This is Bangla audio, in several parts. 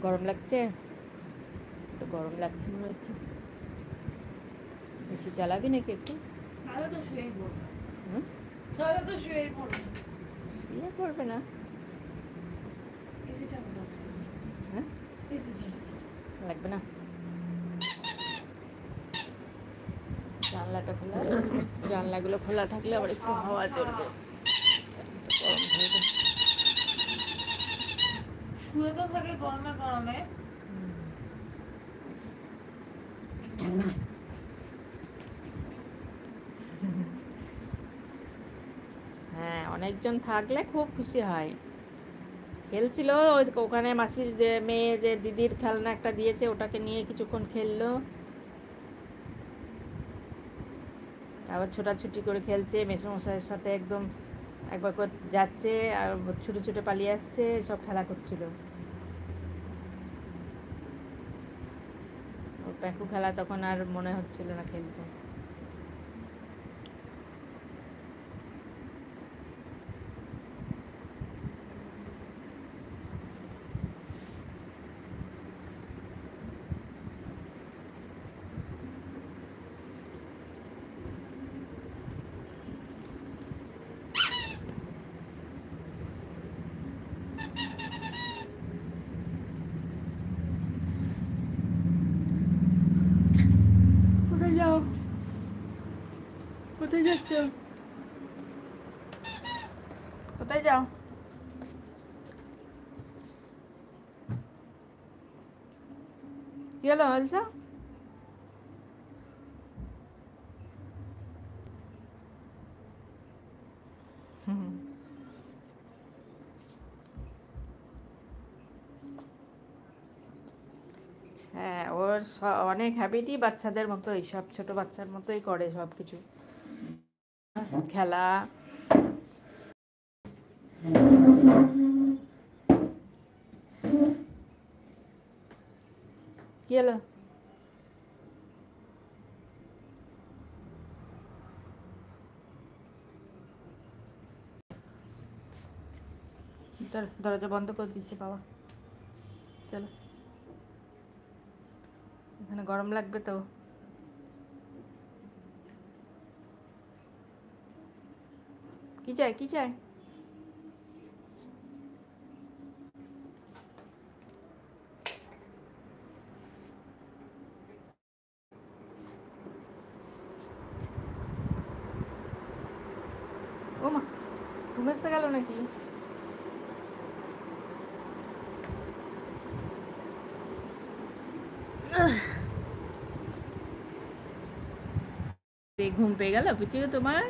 গরম লাগছে, একটু গরম লাগছে মনে হচ্ছে। বেশি চালাবি নাকি একটু? তাহলে তো শুয়েই পড়বে। হুম, তাহলে তো শুয়েই পড়বে। শুয়ে পড়বে না? এসি চালা যাও। হ্যাঁ, এসি চালা যাও। লাগবে না। জানলাটা খোলা, জানলাগুলো খোলা থাকলে আবার একটু হাওয়া চলবে। গরম ধরবে। শুয়ে তো থাকে গরমে গরমে। হ্যাঁ, অনেকজন থাকলে খুব খুশি হয়। খেলছিল ওখানে মাসির যে মেয়ে, যে দিদির খেলনা একটা দিয়েছে, ওটাকে নিয়ে কিছুক্ষণ খেললো। আবার ছোটাছুটি করে খেলছে মেসোমশাইয়ের সাথে, একদম একবার করে যাচ্ছে আর ছুটে ছুটে পালিয়ে আসছে, সব খেলা করছিল। ওর প্যাকু খেলা তখন আর মনে হচ্ছিল না খেলতে। কোথায় যাও? কোথায় যাচ্ছ? কোথায় যাও? কি হলো বলছো? হ্যাঁ, ওর অনেক হ্যাবিটই বাচ্চাদের মতোই, সব ছোট বাচ্চার মতোই করে সব কিছু, খেলা। কি হলো? চল, দরজা বন্ধ করে দিচ্ছি বাবা। চলো, এখানে গরম লাগবে তো। কি চাই, কি চাই? ও মা, ঘুম এসে গেল নাকি? ঘুম পেয়ে গেল পিছু তোমার?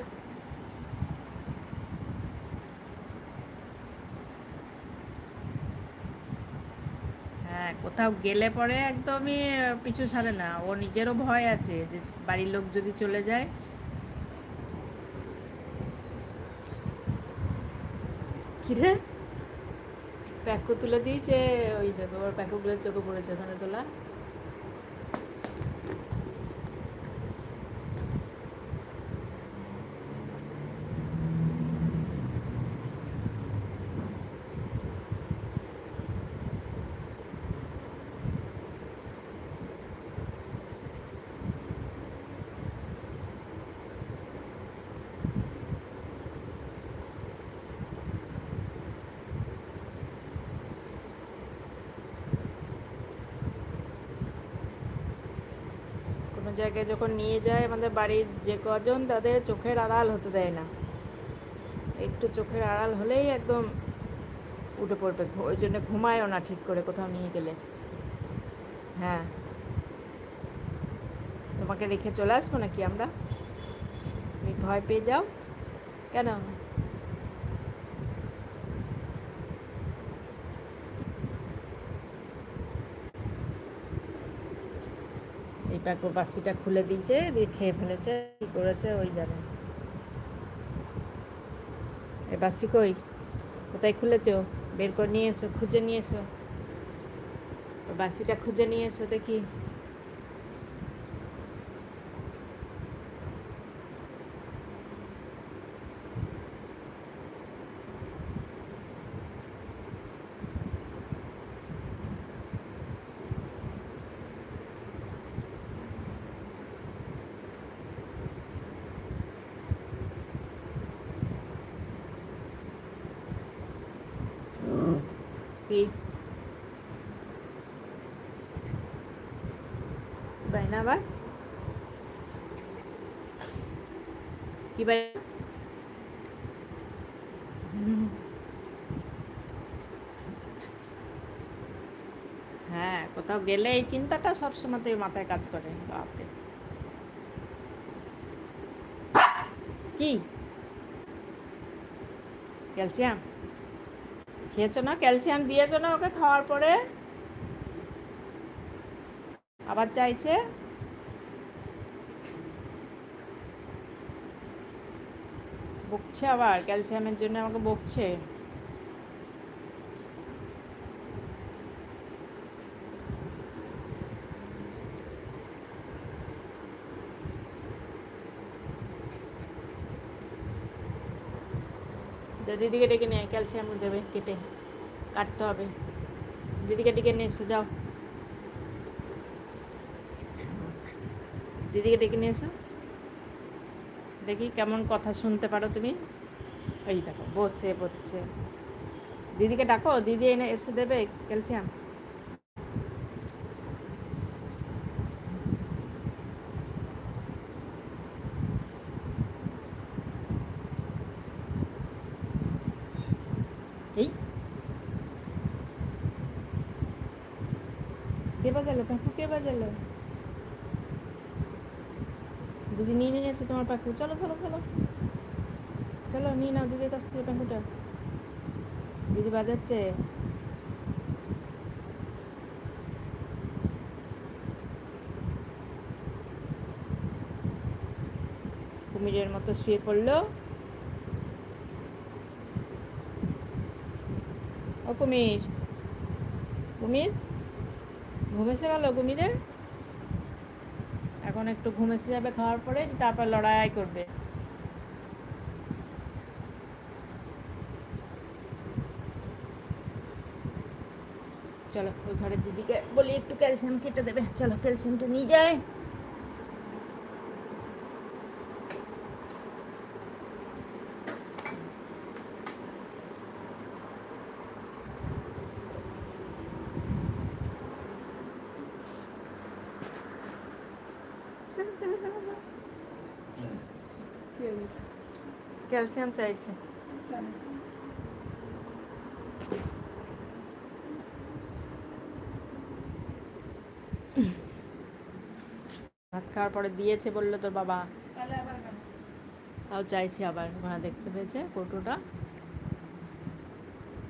হ্যাঁ, কোথাও গেলে পরে একদমই পিছু ছাড়ে না। ও নিজেরও ভয় আছে যে বাড়ির লোক যদি চলে যায়। কিরে, প্যাকু তুলে দিয়েছে। ওই দেখো, ওর প্যাকুগুলোর চোখে পড়েছে ওখানে তোলা। কোনো জায়গায় যখন নিয়ে যায় আমাদের বাড়ির যে কজন, তাদের চোখের আড়াল হতে দেয় না। একটু চোখের আড়াল হলেই একদম উঠে পড়বে। ওই জন্য ঘুমায়ও না ঠিক করে কোথাও নিয়ে গেলে। হ্যাঁ, তোমাকে রেখে চলে আসবো নাকি আমরা? তুমি ভয় পেয়ে যাও কেন? এই প্যাকুর বাসিটা খুলে দিয়েছে, দিয়ে খেয়ে ফেলেছে, কী করেছে ওই জানে। এই বাসি কই, কোথায় খুলেছো? বের করে নিয়ে এসো, খুঁজে নিয়ে এসো। বাসিটা খুঁজে নিয়ে এসো দেখি। কি বাই না আবার কি বাই? হ্যাঁ, কোথাও গেলে এই চিন্তাটা সবসময়তেই মাথায় কাজ করে। বাপরে, কি ক্যালসিয়াম খেয়েছো না? ক্যালসিয়াম দিয়েছো না ওকে? খাওয়ার পরে আবার চাইছে। বকছে আবার, ক্যালসিয়ামের জন্য আমাকে বকছে। দিদিকে ডেকে নিয়ে ক্যালসিয়াম দেবে, কেটে কাটতে হবে। দিদিকে ডেকে নিয়ে এসো, যাও দিদিকে ডেকে নিয়ে এসো, দেখি কেমন কথা শুনতে পারো তুমি। এই দেখো বসে পড়ছে। দিদিকে ডাকো, দিদি এনে এসে দেবে ক্যালসিয়াম। এই কে বাজালো পাখু? কে বাজালো? দিদি নিয়ে নিয়ে এসে তোমার পাখু। চলো চলো চলো চলো, নিয়ে নাও দিদির কাছ থেকে পাখুটা। দিদি বাজাচ্ছে। কুমিরের মতো শুয়ে পড়লো। ও কুমির, কুমির ঘুম এসে গেল কুমিরের? এখন একটু ঘুম এসে যাবে খাওয়ার পরে, তারপর লড়াই করবে। চলো ওই ঘরের দিদিকে বলি একটু ক্যালসিয়াম কেটে দেবে। চলো ক্যালসিয়ামটা নিয়ে যায়। ক্যালসিয়াম চাইছে। ভাত খাওয়ার পরে দিয়েছে বললো তোর বাবা, তাহলে আবার কেন? তাও চাইছে আবার। ওখানে দেখতে পেয়েছে কৌটোটা।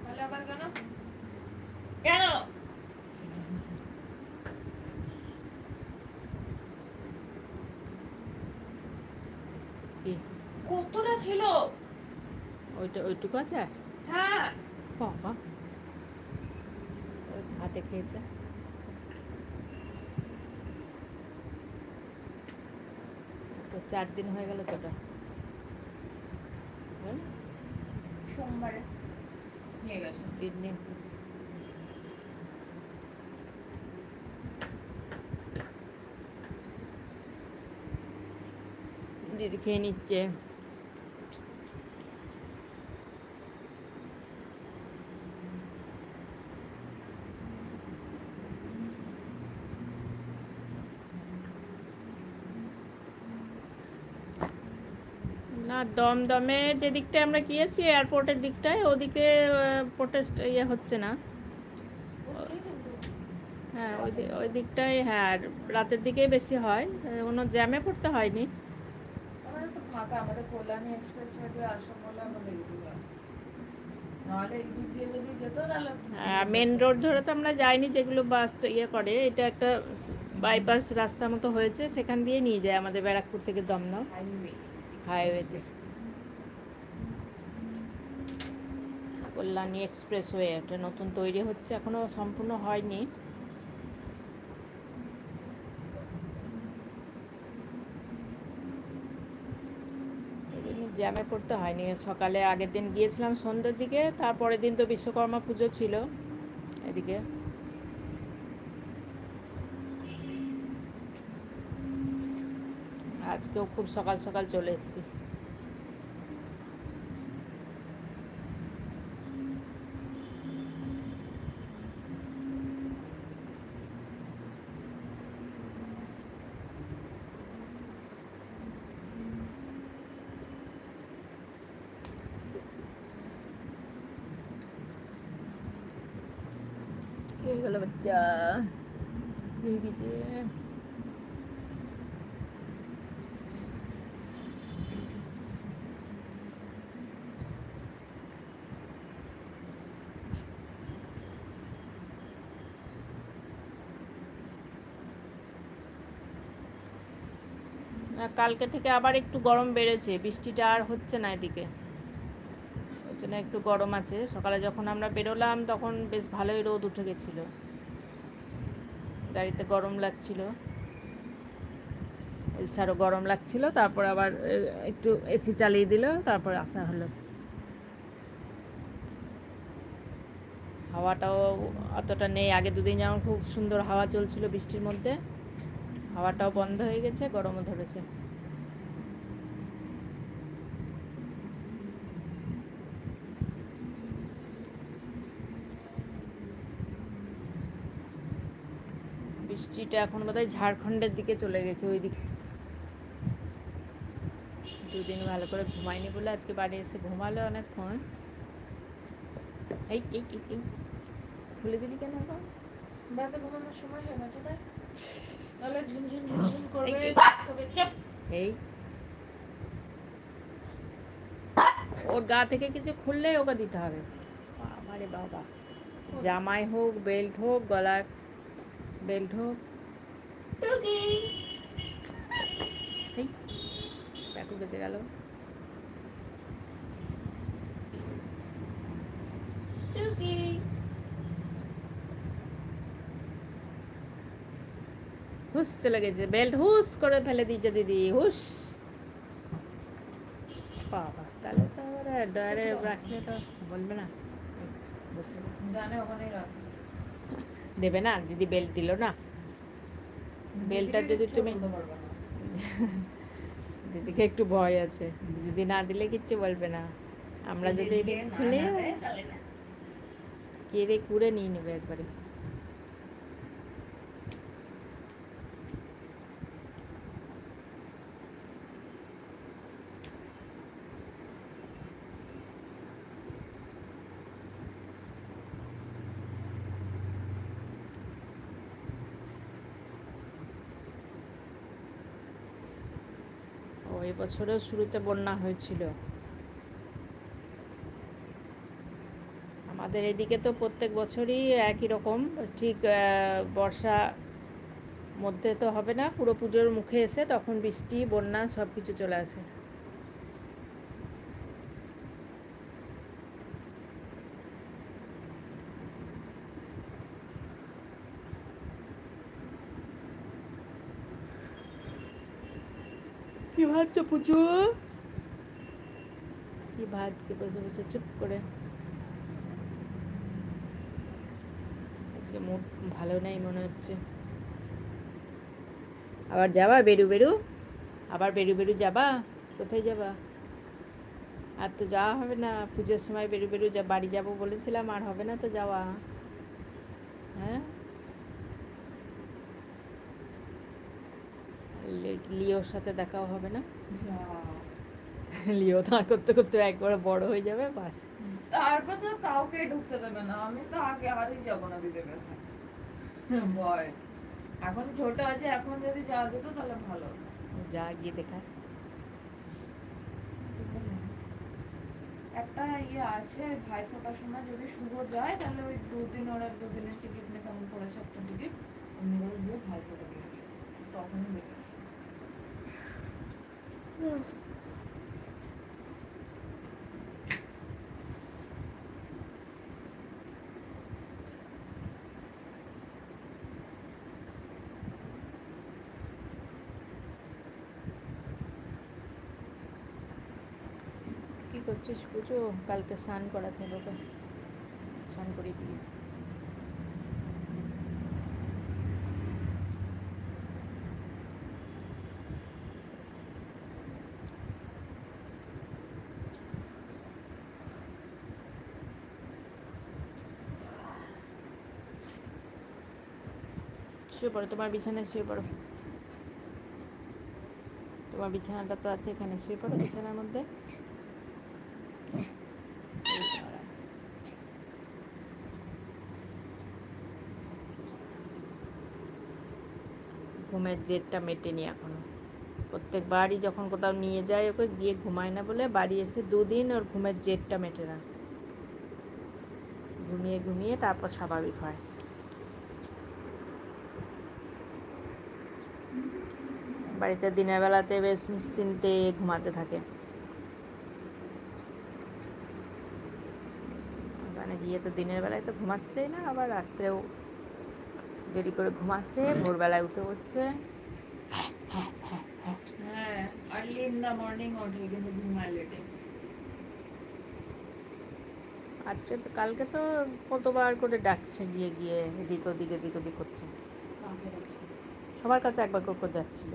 তাহলে আবার কেন? কেন? কি কতটা ছিল? ওইটা ওইটুকু আছে? হ্যাঁ। বাবা ভাতে খেয়েছে। তো 4 দিন হয়ে গেল তোটা। সোমবারে নিয়ে গেছো। 3 দিন। দিদি খেয়ে নিচ্ছে। না, দমদমে যে দিকটায় আমরা গিয়েছি এয়ারপোর্টের দিকটায়, ওদিকে প্রোটেস্ট ইয়ে হচ্ছে না। বুঝছি কিন্তু হ্যাঁ ওই দিকটায়, হ্যাঁ রাতের দিকেই বেশি হয়। কোনো জ্যামে পড়তে হয়নি। আমাদের তো ফাঁকা, আমাদের কল্যাণী এক্সপ্রেসওয়ে দিয়ে আসা বলে আমাদের ইজি হয়। নাহলে এই দিক দিয়ে যদি যেত তাহলে মেন রোড ধরে তো আমরা যাইনি, যেগুলো বাস ইয়ে করে। এটা একটা বাইপাস রাস্তা মতো হয়েছে, সেখান দিয়ে নিয়ে যায় আমাদের ব্যারাকপুর থেকে দমদম হাইওয়ে। হাইওয়েতে। কল্যাণী এক্সপ্রেসওয়ে এটা নতুন তৈরি হচ্ছে, এখনও সম্পূর্ণ হয়নি। জ্যামে পড়তে হয়নি। সকালে আগের দিন গিয়েছিলাম সন্ধ্যের দিকে, তারপরের দিন তো বিশ্বকর্মা পুজো ছিল এদিকে। আজকেও খুব সকাল সকাল চলে এসেছি। গেল বাচ্চা, হয়ে গেছে। কালকে থেকে আবার একটু গরম বেড়েছে, বৃষ্টিটা আর হচ্ছে না এদিকে, ওই জন্য একটু গরম আছে। সকালে যখন আমরা বেরোলাম তখন বেশ ভালোই রোদ উঠে গেছিলো, গাড়িতে গরম লাগছিল, এছাড়াও গরম লাগছিল, তারপর আবার একটু এসি চালিয়ে দিল, তারপর আসা হলো। হাওয়াটাও অতটা নেই, আগে দুদিন যেমন খুব সুন্দর হাওয়া চলছিল বৃষ্টির মধ্যে, হাওয়াটাও বন্ধ হয়ে গেছে, গরমও ধরেছে। বৃষ্টিটা এখন বোধহয় ঝাড়খণ্ডের দিকে চলে গেছে, ওই দিকে। দুদিন ভালো করে ঘুমায়নি বলে আজকে বাড়ি এসে ঘুমালো অনেকক্ষণ। এই এই এই এই, খুলে দিলি কেন এখন? রাতে ঘুমানোর সময় হয়ে গেছে তাই, তাহলে ঝুনঝুন ঝুনঝুন করবে, তবে চাপ। এই ওর গা থেকে কিছু খুললে ওকে দিতে হবে। বাবা রে বাবা, জামাই হোক, বেল্ট হোক, গলার বেল্ট হোক। এই ব্যাকু বেঁচে গেল। হুস চলে গেছে, বেল্ট হুস করে ফেলে দিয়েছে দিদি, হুস। বাবা, তাহলে তো আবার ডয়ারে রাখলে তো বলবে না, বসে জানে ওখানেই রাখ। দেবে না, দিদি বেল্ট দিল না। বেলটা যদি তুমি, দিদিকে একটু ভয় আছে, দিদি না দিলে কিচ্ছু বলবে না, আমরা যদি খুলে কেড়ে কুড়ে নিয়ে নেবে একবারে। ওই বছরেও শুরুতে বন্যা হয়েছিল আমাদের এদিকে, তো প্রত্যেক বছরই একই রকম, ঠিক বর্ষা মধ্যে তো হবে না, পুরো পুজোর মুখে এসে তখন বৃষ্টি বন্যা সব কিছু চলে আসে। কি ভাবছো পুজো, কি ভাবছো বসে বসে চুপ করে? আজকে মুড ভালো নেই মনে হচ্ছে। আবার যাবা বেরু বেরু, আবার বেরু বেরু যাবা? কোথায় যাবা? আর তো যাওয়া হবে না, পুজোর সময় বেরু বেরু যা বাড়ি যাবো বলেছিলাম, আর হবে না তো যাওয়া। হ্যাঁ, লিওর সাথে দেখাও হবে না, লিও তা করতে করতে একবারে বড় হয়ে যাবে, বাস। তারপর তো কাউকে ঢুকতে দেবে না, আমি তো আগে আরই যাবো না দিদির কাছে, ভয়। এখন ছোট আছে, এখন যদি যাওয়া যেত তাহলে ভালো হতো। যা গিয়ে দেখা। একটা ইয়ে আছে, ভাই ফোটার সময় যদি শুভ যায় তাহলে ওই দুদিন, ওরা দুদিনের টিকিট নিয়ে কেমন করেছে একটা টিকিট, অন্য করে দিয়ে ভাই ফোটা দিয়ে আসবে, তখনই দেখে আসবে। কি করছিস পুজো? কালকে স্নান করাতে হবে ওকে, স্নান করিয়ে দিবি। শুয়ে পড়ো, তোমার বিছানায় শুয়ে পড়ো, তোমার বিছানাটা তো আছে এখানে, শুয়ে পড়ো বিছানার মধ্যে। ঘুমের জেদটা মেটেনি এখনো। প্রত্যেকবারই যখন কোথাও নিয়ে যায় ওকে, গিয়ে ঘুমায় না বলে বাড়ি এসে 2 দিন ওর ঘুমের জেদটা মেটে না। ঘুমিয়ে ঘুমিয়ে তারপর স্বাভাবিক হয়। বাড়িতে দিনের বেলাতে বেশ নিশ্চিন্তে ঘুমাতে থাকে, ওখানে গিয়ে তো দিনের বেলায় তো ঘুমাচ্ছেই না, আবার রাত্রেও দেরি করে ঘুমাচ্ছে, ভোরবেলায় উঠে পড়ছে। হ্যাঁ, আর্লি ইন দ্য মর্নিং ওঠে কিন্তু ঘুমায় লেটে। কালকে তো কতবার করে ডাকছে, গিয়ে গিয়ে এদিক ওদিক করছে। কাকে রাখি? সবার কাছে একবার করে যাচ্ছিল।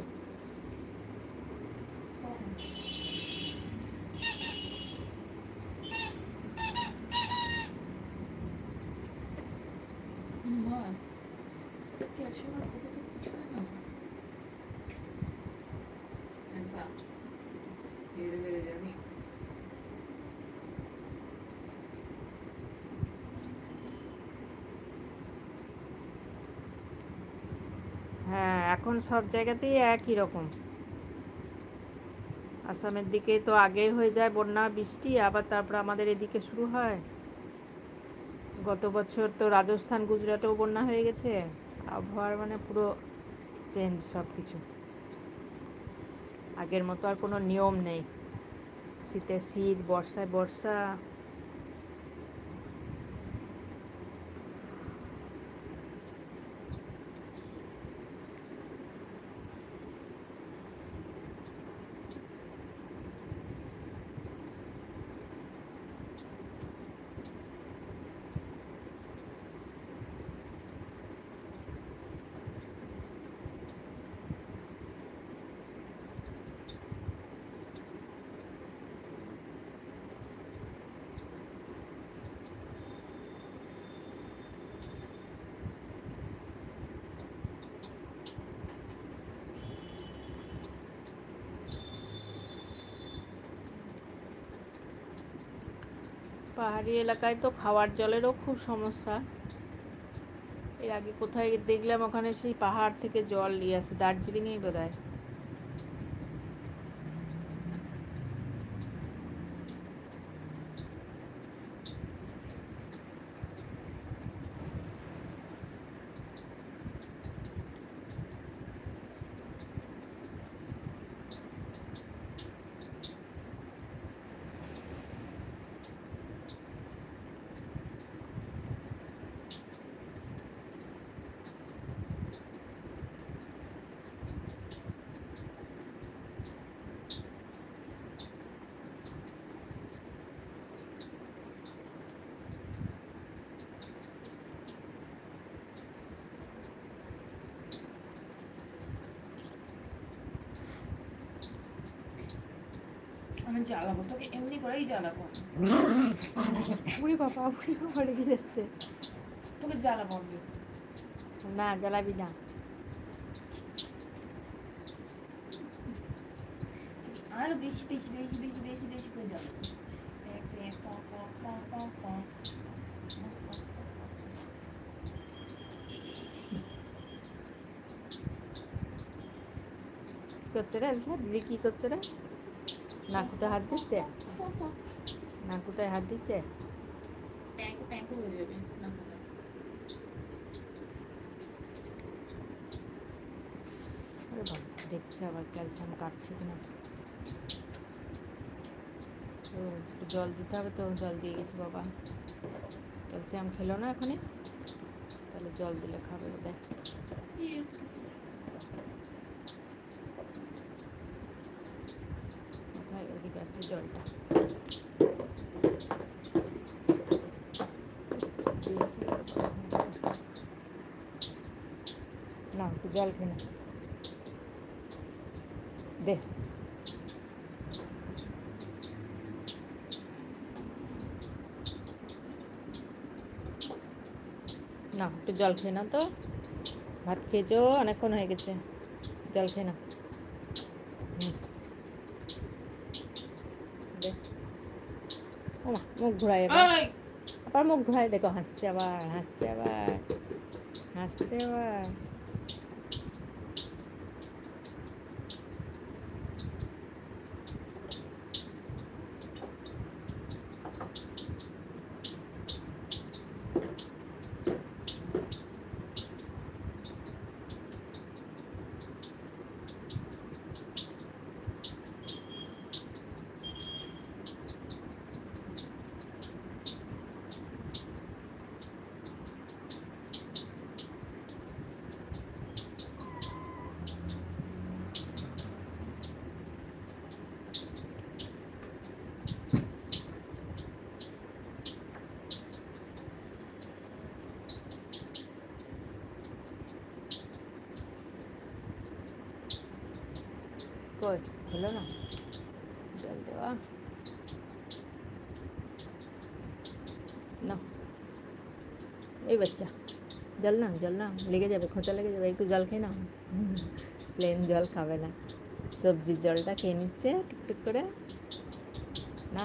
মা, ক্যালসিয়ামের ফটো তো কিছু না। ऐसा धीरे धीरे जानी। হ্যাঁ, এখন সব জায়গাতেই একই রকম। আসামের দিকে তো আগে হয়ে যায় বন্যা বৃষ্টি, আবার তারপর আমাদের এদিকে শুরু হয়। গত বছর তো রাজস্থান গুজরাটেও বন্যা হয়ে গেছে। আবহাওয়ার মানে পুরো চেঞ্জ সব কিছু। আগের মতো আর কোনো নিয়ম নেই, শীতে শীত, বর্ষায় বর্ষা। পাহাড়ি এলাকায় তো খাওয়ার জলেরও খুব সমস্যা। এর আগে কোথায় দেখলাম ওখানে সেই পাহাড় থেকে জল নিয়ে আসে, দার্জিলিংয়েই বোধহয়। আমি জ্বালাবো তোকে, এমনি করেই জ্বালাবো। বুড়ি বাবা রেগে যাচ্ছে। তোকে জ্বালাবো আমি। না, জ্বালাবি না। আরো বেশি বেশি বেশি বেশি বেশি বেশি করে জ্বালাবো। কি করছে রে দিদি, কি করছে রে? নাকুটায় হাত দিচ্ছে, নাকুটায় হাত দিচ্ছে। প্যাঁকু প্যাঁকু হয়ে যাবে নাকুটা। আরে বাবা, দেখছে আবার ক্যালসিয়াম কাটছে কিনা। তো একটু জল দিতে হবে, তো জল দিয়ে গেছি বাবা। ক্যালসিয়াম খেলো না এখনই, তাহলে জল দিলে খাবে বোধহয়। কোথায় ওদিকে আছে জলটা? না, একটু জল খেয়ে না, দে। না, একটু জল খেয়ে না তো, ভাত খেয়েছো অনেকক্ষণ হয়ে গেছে, জল খেয়ে না। দে। ও মা, মুখ ঘুরাই এবার, আবার মুখ ঘুরাই, দেখো হাসছে আবার, হাসছে আবার, হাসছে আবার। না, এই বাচ্চা জল না লেগে যাবে, খোঁচা লেগে যাবে, একটু জল খেয়ে নাও। প্লেন জল খাবে না, সবজির জলটা খেয়ে নিচ্ছে টুকটুক করে। না,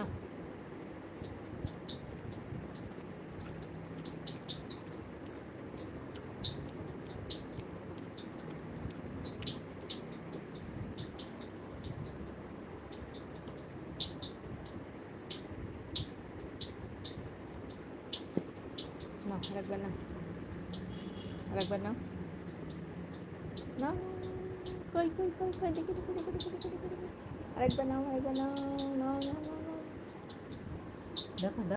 না আরেকবার না, আরেকবার না, না, কই কই কই কই দেখি দেখি দেখি দেখি দেখি দেখি দেখি। আরেকবার নাও, আরেকবার নাও, নাও নাও নাও নাও। দেখো